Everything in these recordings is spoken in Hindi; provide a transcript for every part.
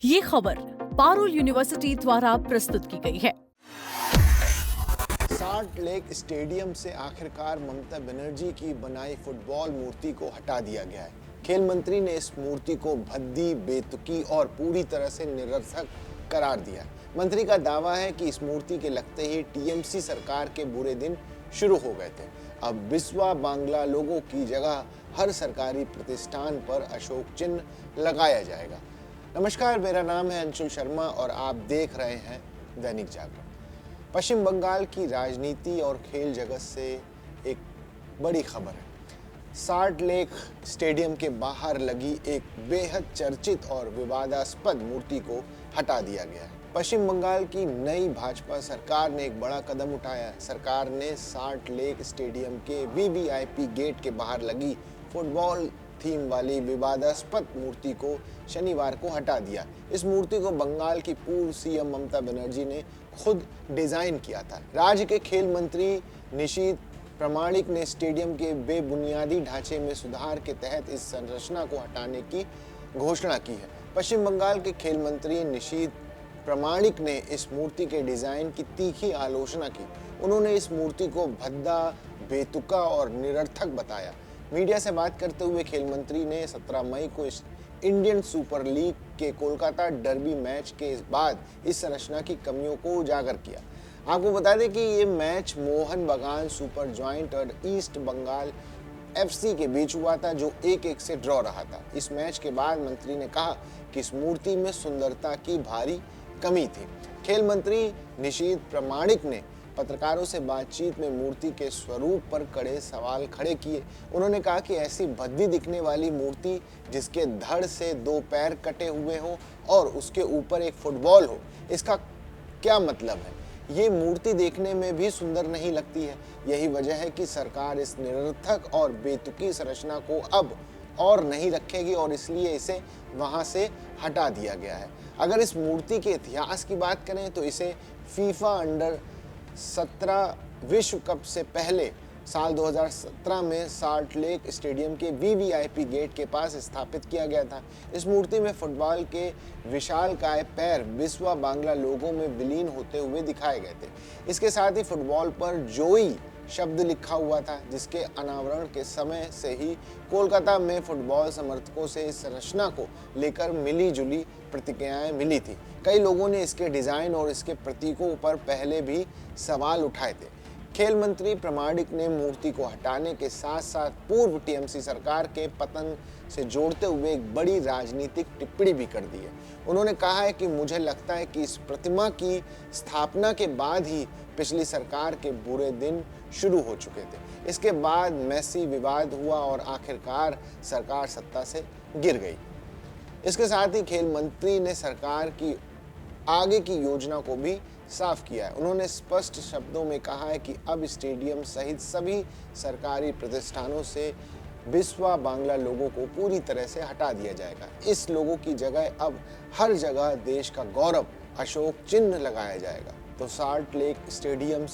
ये खबर पारुल यूनिवर्सिटी द्वारा प्रस्तुत की गई है। साल्ट लेक स्टेडियम से आखिरकार ममता बनर्जी की बनाई फुटबॉल मूर्ति को हटा दिया गया है। खेल मंत्री ने इस मूर्ति को भद्दी, बेतुकी और पूरी तरह से निरर्थक करार दिया है। मंत्री का दावा है कि इस मूर्ति के लगते ही टीएमसी सरकार के बुरे दिन शुरू हो गए थे। अब बिस्वा बांग्ला लोगों की जगह हर सरकारी प्रतिष्ठान पर अशोक चिन्ह लगाया जाएगा। नमस्कार, मेरा नाम है अंशुल शर्मा और आप देख रहे हैं दैनिक जागरण। पश्चिम बंगाल की राजनीति और खेल जगत से एक बड़ी खबर है। साल्ट लेक स्टेडियम के बाहर लगी एक बेहद चर्चित और विवादास्पद मूर्ति को हटा दिया गया है। पश्चिम बंगाल की नई भाजपा सरकार ने एक बड़ा कदम उठाया है। सरकार ने साल्ट लेक स्टेडियम के वीवीआईपी गेट के बाहर लगी फुटबॉल थीम वाली विवादास्पद मूर्ति को शनिवार को हटा दिया। इस मूर्ति को बंगाल की पूर्व सीएम ममता बनर्जी ने खुद डिजाइन किया था। राज्य के खेल मंत्री निशीथ प्रामाणिक ने स्टेडियम के बेबुनियादी ढांचे में सुधार के तहत इस संरचना को हटाने की घोषणा की है। पश्चिम बंगाल के खेल मंत्री निशीथ प्रामाणिक ने इस मूर्ति के डिजाइन की तीखी आलोचना की। उन्होंने इस मूर्ति को भद्दा, बेतुका और निरर्थक बताया। मीडिया से बात करते हुए खेल मंत्री ने 17 मई को इस इंडियन सुपर लीग के कोलकाता डर्बी मैच के बाद इस संरचना की कमियों को उजागर किया। आपको बता दें कि ये मैच मोहन बगान सुपर जॉइंट और ईस्ट बंगाल एफसी के बीच हुआ था, जो 1-1 से ड्रॉ रहा था। इस मैच के बाद मंत्री ने कहा कि इस मूर्ति में सुंदरता की भारी कमी थी। खेल मंत्री निशीथ प्रामाणिक ने पत्रकारों से बातचीत में मूर्ति के स्वरूप पर कड़े सवाल खड़े किए। उन्होंने कहा कि ऐसी भद्दी दिखने वाली मूर्ति जिसके धड़ से 2 पैर कटे हुए हो और उसके ऊपर एक फुटबॉल हो, इसका क्या मतलब है? ये मूर्ति देखने में भी सुंदर नहीं लगती है। यही वजह है कि सरकार इस निरर्थक और बेतुकी संरचना को अब और नहीं रखेगी और इसलिए इसे वहां से हटा दिया गया है। अगर इस मूर्ति के इतिहास की बात करें तो इसे फीफा अंडर 17 विश्व कप से पहले साल 2017 में साल्ट लेक स्टेडियम के वीवीआईपी गेट के पास स्थापित किया गया था। इस मूर्ति में फुटबॉल के विशालकाय पैर बिस्वा बांग्ला लोगों में विलीन होते हुए दिखाए गए थे। इसके साथ ही फुटबॉल पर जोई शब्द लिखा हुआ था, जिसके अनावरण के समय से ही कोलकाता में फुटबॉल समर्थकों से इस संरचना को लेकर मिली जुली प्रतिक्रियाएं मिली थी। कई लोगों ने इसके डिजाइन और इसके प्रतीकों पर पहले भी सवाल उठाए थे। खेल मंत्री प्रामाणिक ने मूर्ति को हटाने के साथ साथ पूर्व टीएमसी सरकार के पतन से जोड़ते हुए एक बड़ी राजनीतिक टिप्पणी भी कर दी है। उन्होंने कहा है कि मुझे लगता है कि इस प्रतिमा की स्थापना के बाद ही पिछली सरकार के बुरे दिन शुरू हो चुके थे। इसके बाद मैसी विवाद हुआ और आखिरकार सरकार सत्ता से गिर गई। इसके साथ ही खेल मंत्री ने सरकार की आगे की योजना को भी साफ किया है। उन्होंने स्पष्ट शब्दों में कहा है कि अब स्टेडियम सहित सभी सरकारी प्रतिष्ठानों से बिस्वा बांग्ला लोगों को पूरी तरह से हटा दिया जाएगा। इस लोगों की जगह अब हर जगह देश का गौरव अशोक चिन्ह लगाया जाएगा। तो साल्ट लेक स्टेडियम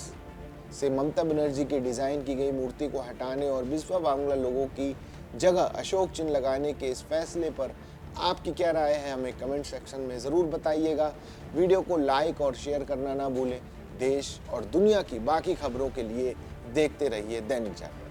से ममता बनर्जी की डिजाइन की गई मूर्ति को हटाने और बिस्वा बांग्ला लोगों की जगह अशोक चिन्ह लगाने के इस फैसले पर आपकी क्या राय है, हमें कमेंट सेक्शन में ज़रूर बताइएगा। वीडियो को लाइक और शेयर करना ना भूलें। देश और दुनिया की बाकी खबरों के लिए देखते रहिए दैनिक जागरण।